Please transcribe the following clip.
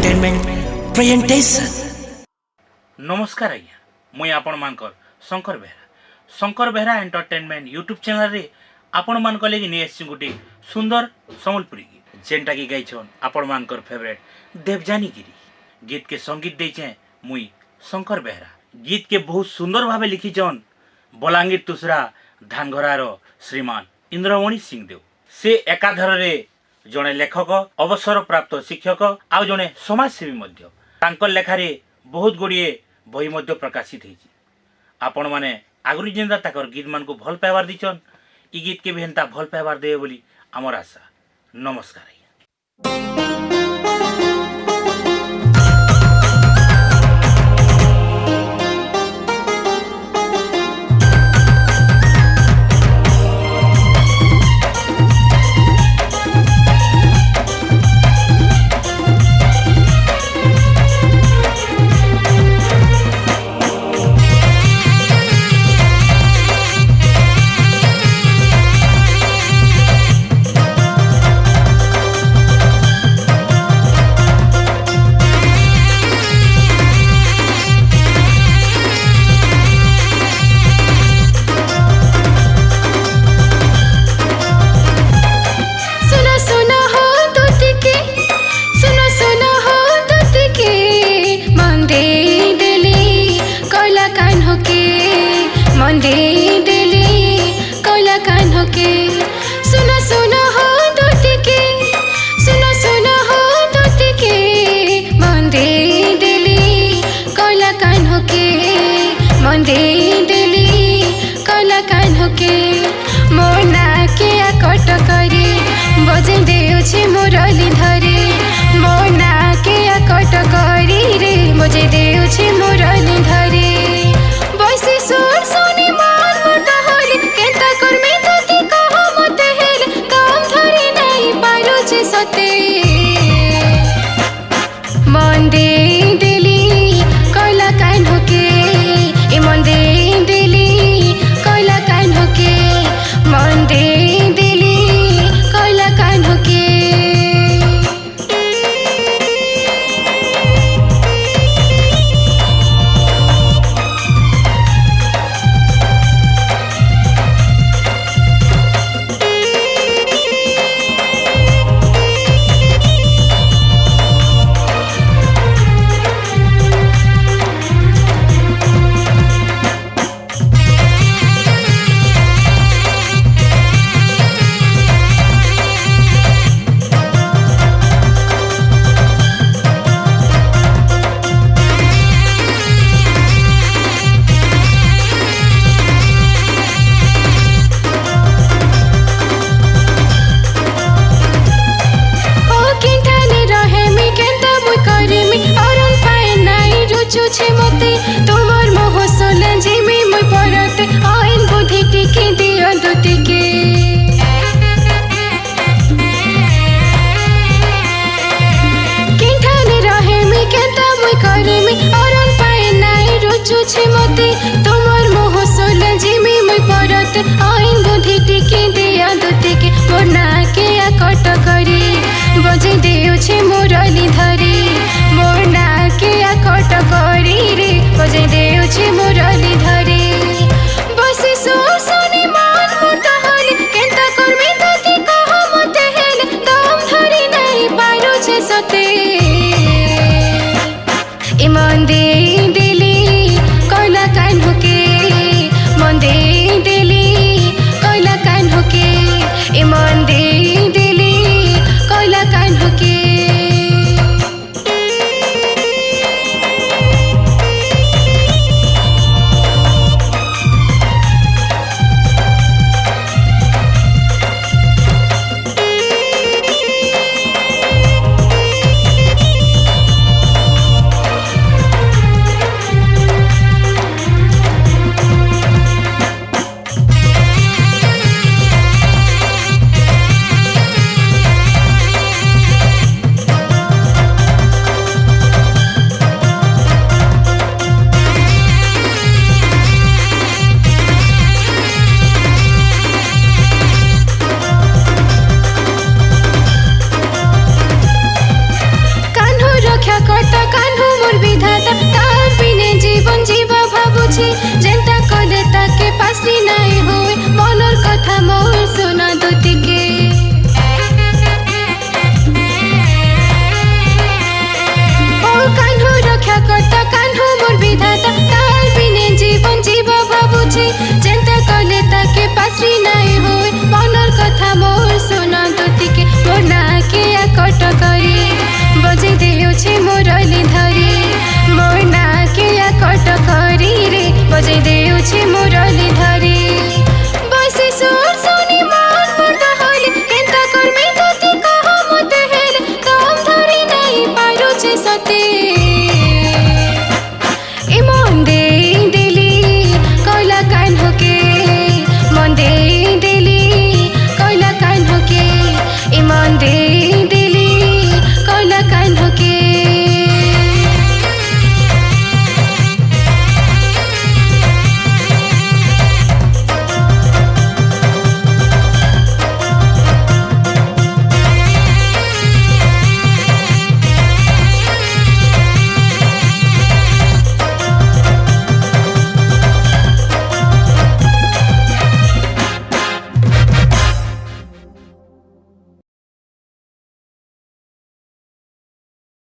Entertainment presentation. नमस्कार आज्ञा मुई आपण मानकर शंकर बेहरा एंटरटेनमेंट यूट्यूब चैनल रे आपण मान को लेगी नेस गुटी सुंदर संबलपुरी गीत जेनटा की गाइछन आपण मानकर फेवरेट देवजानी गिरी। गीत के संगीत देछे मुई शंकर बेहरा। गीत के बहुत सुंदर भावे लिखिछन बलांगीर तुसरा धानघरार श्रीमान इंद्रमणि सिंहदेव। से एकाधर रे जड़े लेखक अवसर प्राप्त शिक्षक आ जड़े समाजसेवी मध्य तांकर लेखारे बहुत गुड़िए बही मध्य प्रकाशित होती। आपण माने आगुरी जेंदा ताकर गीत मान को भल पाइबार दीचन ई गीत के भी हेन्ता भल पाइबार देवे बोली आमर आशा। नमस्कार। बजे देउछे मुरली धरी मोना के आकट करी रे बजे देउछे मुरली धरी बसी सुर सुनी मान मुर्दा होली केता करमी तोती कहो मते हेल काम धरी नहीं पारो छे सते मन दे दिली कला कान होके ए मन दे दिली कला कान होके मन दे छे मते तुमर मोह सोला जिमी मुई परते आइन बुद्धि टिके दियो दुतिके किंठाने रहे मी केता मुई करमी औरन पाए नाई रुचु छे मते तुमर मोह सोला जिमी मुई परते आइन बुद्धि टिके दियो दुतिके मोर नाके आकट करी बजे देउ छे मुरली धरी मोर नाके आकट करी रे बजे देउछे मुरली धरी बसी सुर सुनी मान मुर्दा होली केंता करमी तोती कहो मते हेल दम धरी नहीं पारो छे सते ए मन दे दिली कला कान होके मन दे दिली कला कान होके ए मन दे बुझी जेंता कले ताके पासी ना